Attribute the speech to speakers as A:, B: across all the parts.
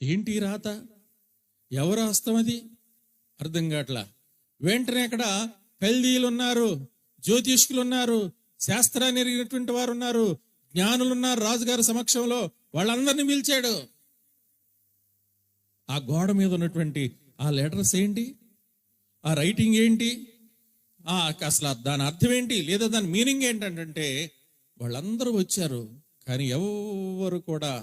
A: ఏంటి రాత? ఎవరు హస్తం అది? అర్థం కావట్లా. వెంటనే అక్కడ కల్దీయులు ఉన్నారు, జ్యోతిష్కులు ఉన్నారు, శాస్త్రాన్ని ఎరిగినటువంటి వారు ఉన్నారు, జ్ఞానులు ఉన్నారు. రాజుగారి సమక్షంలో వాళ్ళందరినీ పిలిచాడు. ఆ గోడ మీద ఉన్నటువంటి ఆ లెటర్స్ ఏంటి, ఆ రైటింగ్ ఏంటి, అసలు దాని అర్థం ఏంటి, లేదా దాని మీనింగ్ ఏంటంటే వాళ్ళందరూ వచ్చారు. కానీ ఎవరు కూడా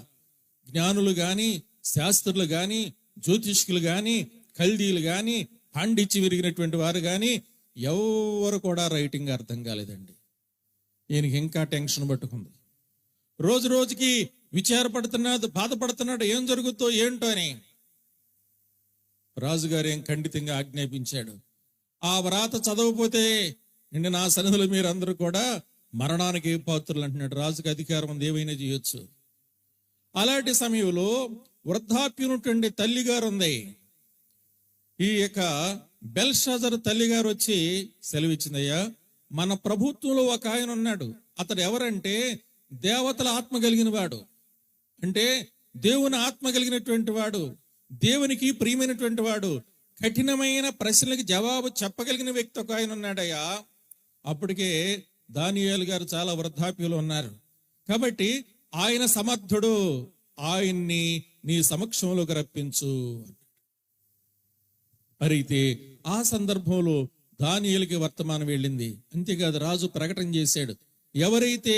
A: జ్ఞానులు గాని, శాస్త్రులు గాని, జ్యోతిష్కులు గాని, కల్దీలు గాని, పాండిత్యం విరిగినటువంటి వారు గాని ఎవరు కూడా రైటింగ్ అర్థం కాలేదండి. ఈయనకి ఇంకా టెన్షన్ పట్టుకుంది. రోజు రోజుకి విచారపడుతున్నాడు, బాధపడుతున్నాడు, ఏం జరుగుతో ఏంటో అని. రాజుగారు ఏం ఖండితంగా ఆజ్ఞాపించాడు, ఆ వ్రాత చదవకపోతే నిన్న నా సన్నిధిలో మీరందరూ కూడా మరణానికి పాత్రులు అంటున్నాడు. రాజుకి అధికారం ఉంది, ఏమైనా చేయొచ్చు. అలాంటి సమయంలో వృద్ధాప్యునటువంటి తల్లిగారు ఉంది. ఈ యొక్క బెల్షాజర్ తల్లిగారు వచ్చి సెలవిచ్చిందయ్యా, మన ప్రభుత్వంలో ఒక ఆయన ఉన్నాడు. అతడు ఎవరంటే దేవతల ఆత్మ కలిగిన వాడు, అంటే దేవుని ఆత్మ కలిగినటువంటి వాడు, దేవునికి ప్రియమైనటువంటి వాడు, కఠినమైన ప్రశ్నలకు జవాబు చెప్పగలిగిన వ్యక్తి ఒక ఆయన ఉన్నాడయ్యా. అప్పటికే దానియేలు గారు చాలా వృద్ధాప్యులు ఉన్నారు కాబట్టి ఆయన సమర్థుడు, ఆయన్ని నీ సమక్షంలోకి రప్పించు. అయితే ఆ సందర్భంలో దానియేలుకి వర్తమానం వెళ్ళింది. అంతేకాదు, రాజు ప్రకటన చేశాడు, ఎవరైతే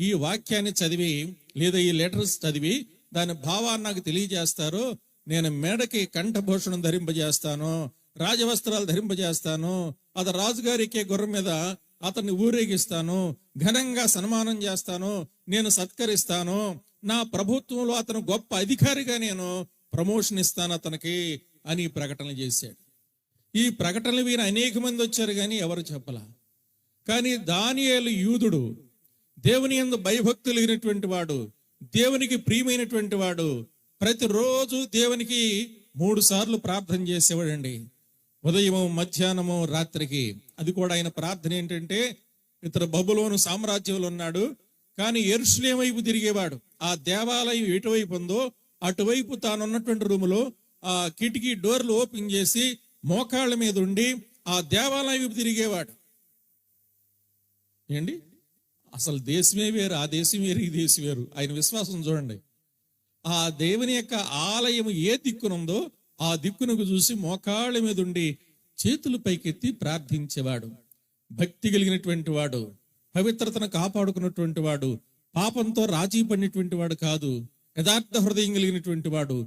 A: ఈ వాక్యాన్ని చదివి లేదా ఈ లెటర్స్ చదివి దాని భావాన్ని నాకు తెలియజేస్తారో నేను మేడకి కంఠభూషణం ధరింపజేస్తాను, రాజవస్త్రాలు ధరింపజేస్తాను, అది రాజుగారికి గుర్రం మీద అతన్ని ఊరేగిస్తాను, ఘనంగా సన్మానం చేస్తాను, నేను సత్కరిస్తాను, నా ప్రభుత్వంలో అతను గొప్ప అధికారిగా నేను ప్రమోషన్ ఇస్తాను అతనికి అని ప్రకటన చేశాడు. ఈ ప్రకటనలు వీరు అనేక మంది వచ్చారు కానీ ఎవరు చెప్పలా. కానీ దానియేలు యూదుడు, దేవుని యందు భయభక్తులు కలిగినటువంటి వాడు, దేవునికి ప్రియమైనటువంటి వాడు, ప్రతిరోజు దేవునికి 3 సార్లు ప్రార్థన చేసేవాడండి. ఉదయము, మధ్యాహ్నము, రాత్రికి. అది కూడా ఆయన ప్రార్థన ఏంటంటే, ఇతర బబులోను సామ్రాజ్యంలో ఉన్నాడు కానీ యెరూషలేము వైపు తిరిగేవాడు. ఆ దేవాలయం ఎటువైపు ఉందో అటువైపు తానున్నటువంటి రూములో ఆ కిటికీ డోర్లు ఓపెన్ చేసి మోకాళ్ళ మీద ఉండి ఆ దేవాలయం వైపు తిరిగేవాడు. ఏంటి, అసలు దేశమే వేరు, ఆ దేశం వేరు, ఈ దేశం వేరు. ఆయన విశ్వాసం చూడండి. ఆ దేవుని యొక్క ఆలయం ఏ దిక్కునుందో ఆ దిక్కునకు చూసి మోకాళ్ళ మీద ఉండి చేతులు పైకెత్తి ప్రార్థించేవాడు. భక్తి కలిగినటువంటి వాడు, పవిత్రతను కాపాడుకున్నటువంటి వాడు, పాపంతో రాజీ పడినటువంటి వాడు కాదు, యథార్థ హృదయం కలిగినటువంటి వాడు.